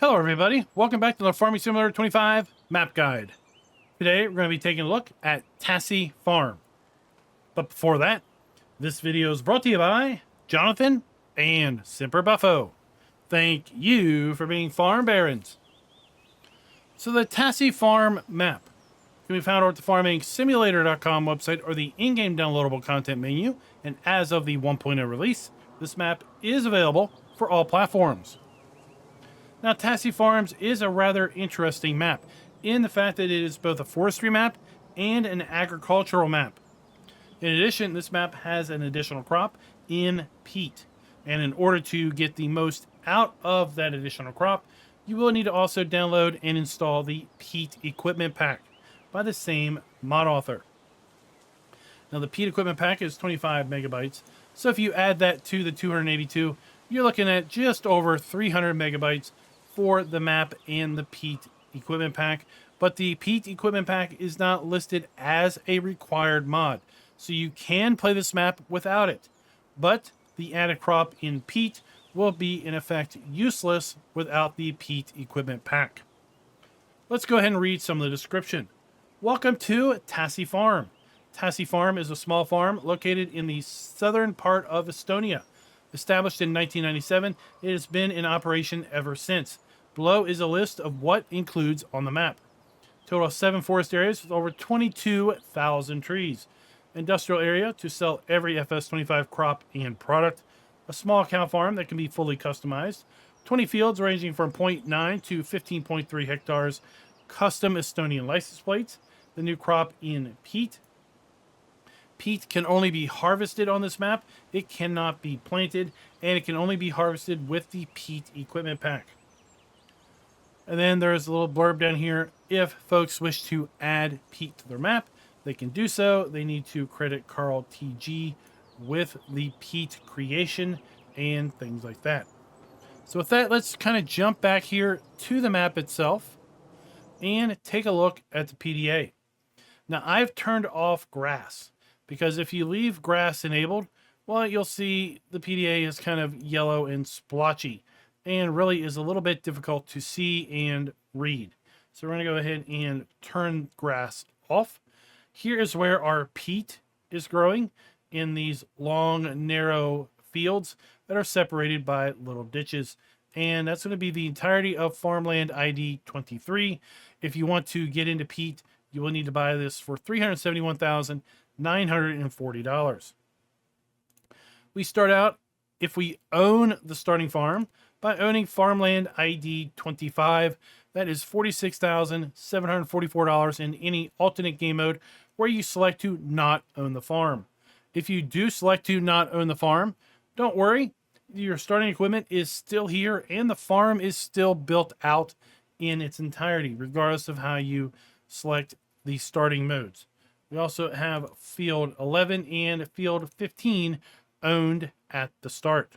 Hello everybody, welcome back to the Farming Simulator 25 map guide. Today we're going to be taking a look at Tässi Farm. But before that, this video is brought to you by Jonathan and Semper Buffo. Thank you for being farm barons. So the Tässi Farm map can be found at the farmingsimulator.com website or the in-game downloadable content menu, and as of the 1.0 release, this map is available for all platforms. Now, Tässi Farms is a rather interesting map in the fact that it is both a forestry map and an agricultural map. In addition, this map has an additional crop in peat. And in order to get the most out of that additional crop, you will need to also download and install the Peat equipment pack by the same mod author. Now, the Peat equipment pack is 25 megabytes. So if you add that to the 282, you're looking at just over 300 megabytes for the map and the Peat equipment pack. But the Peat equipment pack is not listed as a required mod, so you can play this map without it. But the added crop in peat will be in effect useless without the Peat equipment pack. Let's go ahead and read some of the description. Welcome to Tässi Farm. Tässi Farm is a small farm located in the southern part of Estonia. Established in 1997, it has been in operation ever since. Below is a list of what includes on the map. Total of 7 forest areas with over 22,000 trees. Industrial area to sell every FS25 crop and product. A small cow farm that can be fully customized. 20 fields ranging from 0.9 to 15.3 hectares. Custom Estonian license plates. The new crop in peat. Peat can only be harvested on this map. It cannot be planted, and it can only be harvested with the Peat equipment pack. And then there's a little blurb down here. If folks wish to add peat to their map, they can do so. They need to credit Carl TG with the peat creation and things like that. So with that, let's kind of jump back here to the map itself and take a look at the PDA. Now, I've turned off grass because if you leave grass enabled, well, you'll see the PDA is kind of yellow and splotchy and really is a little bit difficult to see and read. So we're going to go ahead and turn grass off. Here is where our peat is growing in these long, narrow fields that are separated by little ditches. And that's going to be the entirety of Farmland ID 23. If you want to get into peat, you will need to buy this for $371,940. We start out, if we own the starting farm, by owning Farmland ID 25. That is $46,744 in any alternate game mode where you select to not own the farm. If you do select to not own the farm, don't worry. Your starting equipment is still here and the farm is still built out in its entirety, regardless of how you select the starting modes. We also have field 11 and field 15 owned at the start.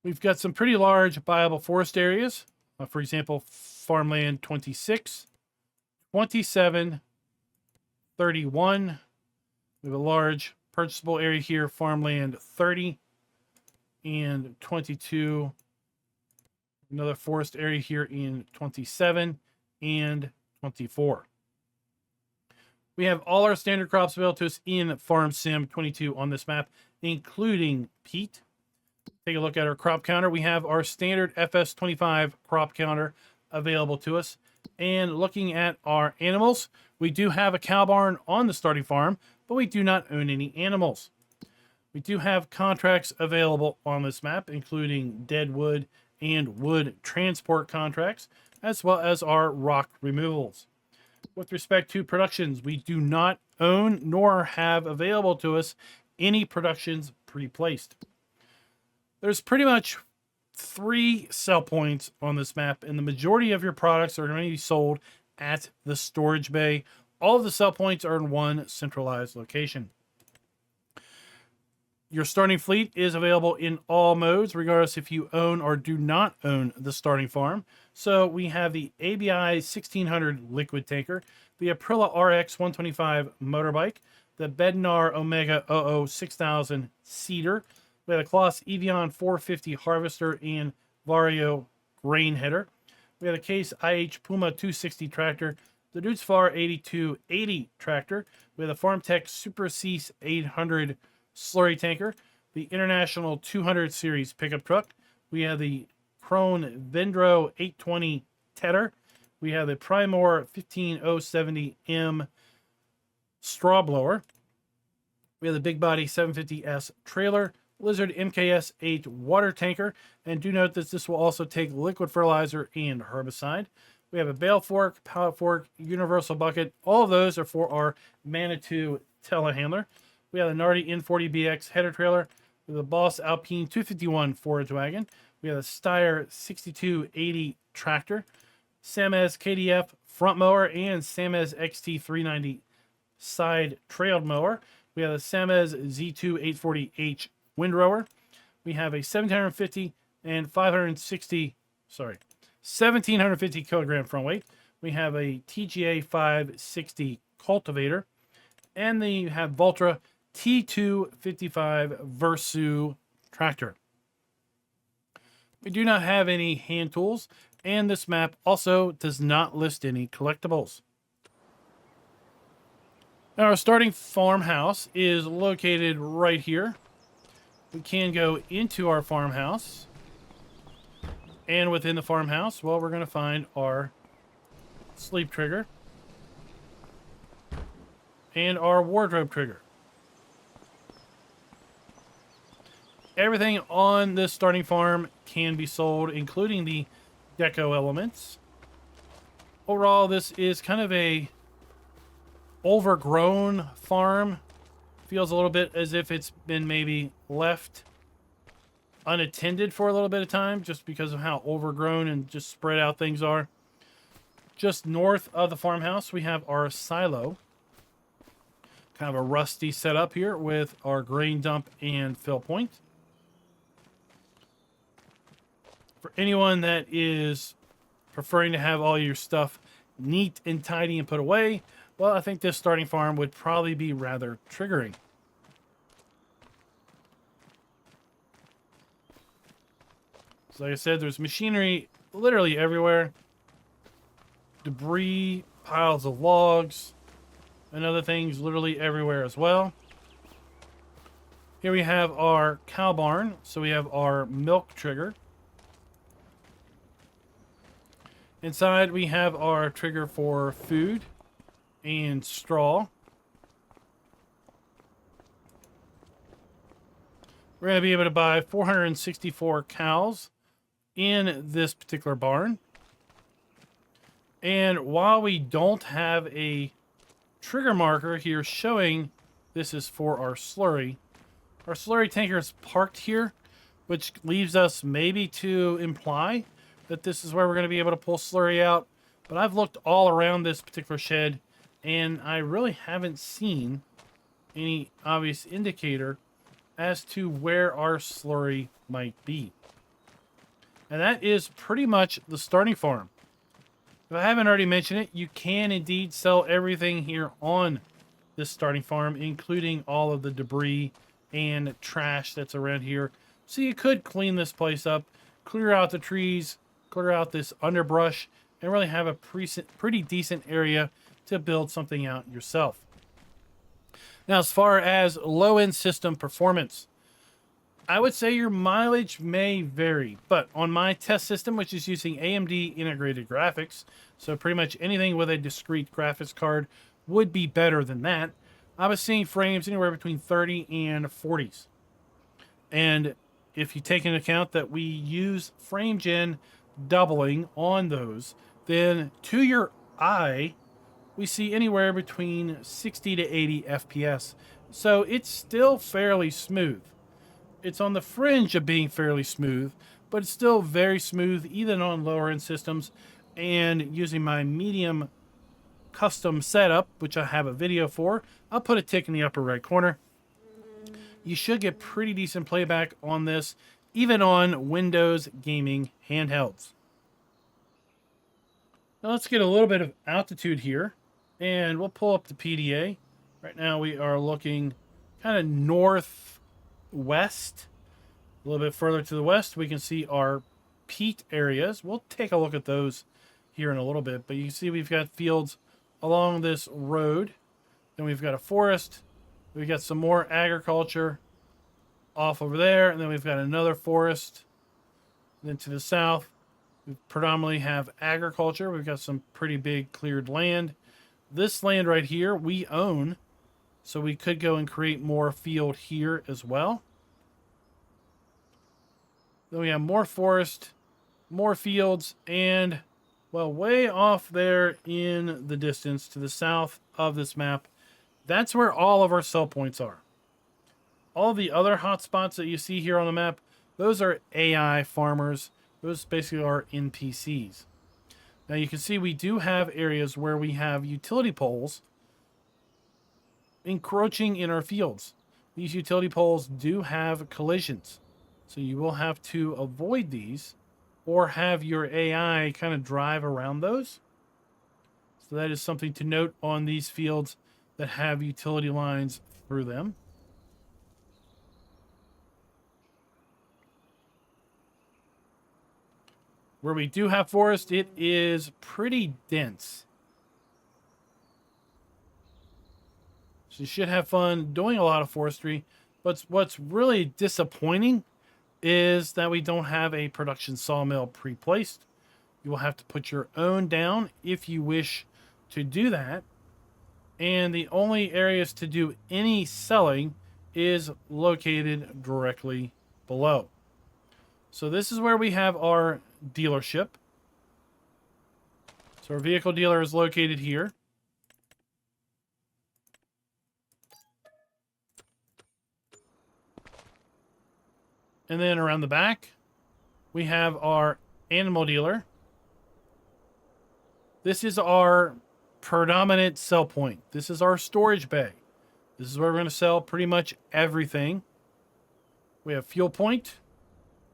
We've got some pretty large buyable forest areas. For example, Farmland 26, 27, 31. We have a large purchasable area here, Farmland 30 and 22. Another forest area here in 27 and 24. We have all our standard crops available to us in Farm Sim 22 on this map, including peat. Take a look at our crop counter. We have our standard FS25 crop counter available to us. And looking at our animals, we do have a cow barn on the starting farm, but we do not own any animals. We do have contracts available on this map, including dead wood and wood transport contracts, as well as our rock removals. With respect to productions, we do not own nor have available to us any productions pre-placed. There's pretty much 3 sell points on this map, and the majority of your products are going to be sold at the storage bay. All of the sell points are in one centralized location. Your starting fleet is available in all modes, regardless if you own or do not own the starting farm. So we have the ABI 1600 liquid tanker, the Aprilia RX 125 motorbike, the Bednar Omega 00 6000 seeder. We have a Kloss Evian 450 harvester and Vario grain header. We have the Case IH Puma 260 tractor, the Dutzfar 8280 tractor. We have the FarmTech Super Cease 800 slurry tanker, the International 200 series pickup truck. We have the Krone Vendro 820 tedder. We have the Primor 15070M straw blower. We have the Big Body 750S trailer, Lizard MKS 8 water tanker, and do note that this will also take liquid fertilizer and herbicide. We have a bale fork, pallet fork, universal bucket. All of those are for our Manitou telehandler. We have the Nardi N40BX header trailer, the Boss Alpine 251 forage wagon. We have the Steyr 6280 tractor, Samez KDF front mower, and Samez XT390 side trailed mower. We have the Samez Z2 840H windrower. We have a 1750 and 1750 kilogram front weight. We have a TGA 560 cultivator, and then you have Valtra T255 Versu tractor. We do not have any hand tools, and this map also does not list any collectibles. Now, our starting farmhouse is located right here. We can go into our farmhouse, and within the farmhouse, well, we're going to find our sleep trigger and our wardrobe trigger. Everything on this starting farm can be sold, including the deco elements. Overall, this is kind of a overgrown farm. Feels a little bit as if it's been maybe left unattended for a little bit of time, just because of how overgrown and just spread out things are. Just north of the farmhouse, we have our silo. Kind of a rusty setup here with our grain dump and fill point. For anyone that is preferring to have all your stuff neat and tidy and put away, well, I think this starting farm would probably be rather triggering. So like I said, there's machinery literally everywhere. Debris, piles of logs, and other things literally everywhere as well. Here we have our cow barn. So we have our milk trigger. Inside we have our trigger for food and straw. We're going to be able to buy 464 cows in this particular barn. And while we don't have a trigger marker here showing this is for our slurry tanker is parked here, which leaves us maybe to imply that this is where we're going to be able to pull slurry out. But I've looked all around this particular shed, and I really haven't seen any obvious indicator as to where our slurry might be. And that is pretty much the starting farm. If I haven't already mentioned it, you can indeed sell everything here on this starting farm, including all of the debris and trash that's around here. So you could clean this place up, clear out the trees, clear out this underbrush, and really have a pretty decent area to build something out yourself. Now, as far as low-end system performance, I would say your mileage may vary, but on my test system, which is using AMD integrated graphics, so pretty much anything with a discrete graphics card would be better than that, I was seeing frames anywhere between 30 and 40s. And if you take into account that we use frame gen doubling on those, then to your eye, we see anywhere between 60 to 80 FPS. So it's still fairly smooth. It's on the fringe of being fairly smooth, but it's still very smooth even on lower end systems. And using my medium custom setup, which I have a video for, I'll put a tick in the upper right corner. You should get pretty decent playback on this, even on Windows gaming handhelds. Now let's get a little bit of altitude here, and we'll pull up the PDA. Right now we are looking kind of northwest. A little bit further to the west, we can see our peat areas. We'll take a look at those here in a little bit, but you can see we've got fields along this road. Then we've got a forest. We've got some more agriculture off over there, and then we've got another forest. And then to the south, we predominantly have agriculture. We've got some pretty big cleared land. This land right here we own, so we could go and create more field here as well. Then we have more forest, more fields, and, well, way off there in the distance to the south of this map, that's where all of our sell points are. All the other hotspots that you see here on the map, those are AI farmers. Those basically are NPCs. Now you can see we do have areas where we have utility poles encroaching in our fields. These utility poles do have collisions, so you will have to avoid these or have your AI kind of drive around those. So that is something to note on these fields that have utility lines through them. Where we do have forest, it is pretty dense. So you should have fun doing a lot of forestry. But what's really disappointing is that we don't have a production sawmill pre-placed. You will have to put your own down if you wish to do that. And the only areas to do any selling is located directly below. So this is where we have our dealership. So our vehicle dealer is located here. And then around the back, we have our animal dealer. This is our predominant sell point. This is our storage bay. This is where we're going to sell pretty much everything. We have fuel point.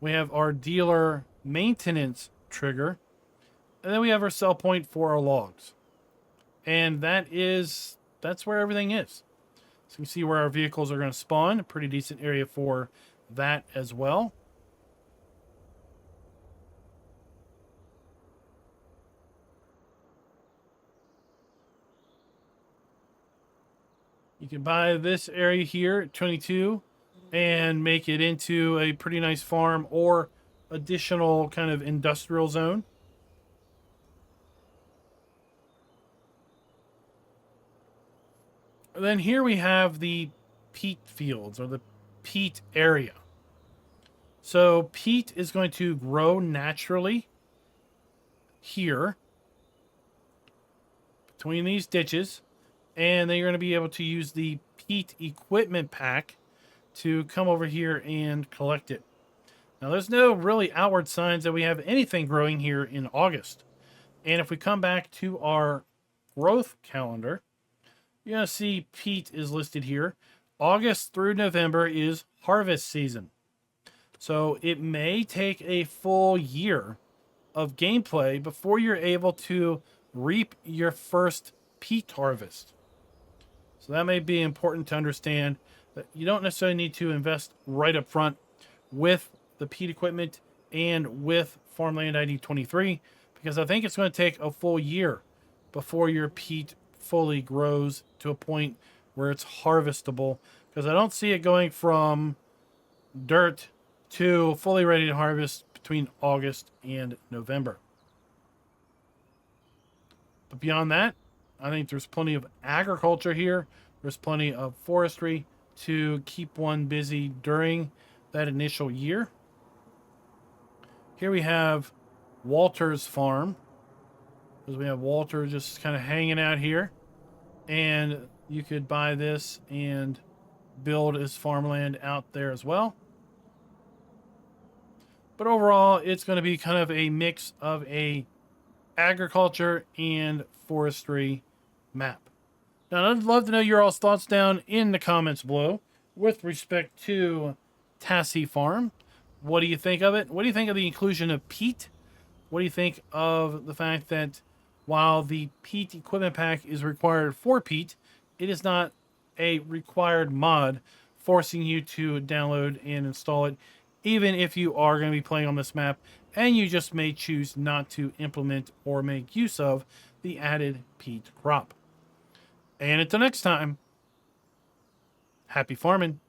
We have our dealer maintenance trigger. And then we have our sell point for our logs. And that's where everything is. So you can see where our vehicles are going to spawn. A pretty decent area for that as well. You can buy this area here at 22 and make it into a pretty nice farm or additional kind of industrial zone. And then here we have the peat fields, or the peat area. So peat is going to grow naturally here between these ditches, and then you're going to be able to use the peat equipment pack to come over here and collect it. Now there's no really outward signs that we have anything growing here in August. And if we come back to our growth calendar, you're going to see peat is listed here. August through November is harvest season. So it may take a full year of gameplay before you're able to reap your first peat harvest. So that may be important to understand, that you don't necessarily need to invest right up front with the peat equipment and with Farmland ID 23, because I think it's going to take a full year before your peat fully grows to a point where it's harvestable, because I don't see it going from dirt to fully ready to harvest between August and November. But beyond that, I think there's plenty of agriculture here. There's plenty of forestry to keep one busy during that initial year. Here we have Walter's farm, because we have Walter just kind of hanging out here. And you could buy this and build his farmland out there as well. But overall, it's going to be kind of a mix of a agriculture and forestry map. Now, I'd love to know your all's thoughts down in the comments below with respect to Tässi Farm. What do you think of it? What do you think of the inclusion of peat? What do you think of the fact that while the peat equipment pack is required for peat, it is not a required mod forcing you to download and install it even if you are going to be playing on this map and you just may choose not to implement or make use of the added peat crop. And until next time, happy farming.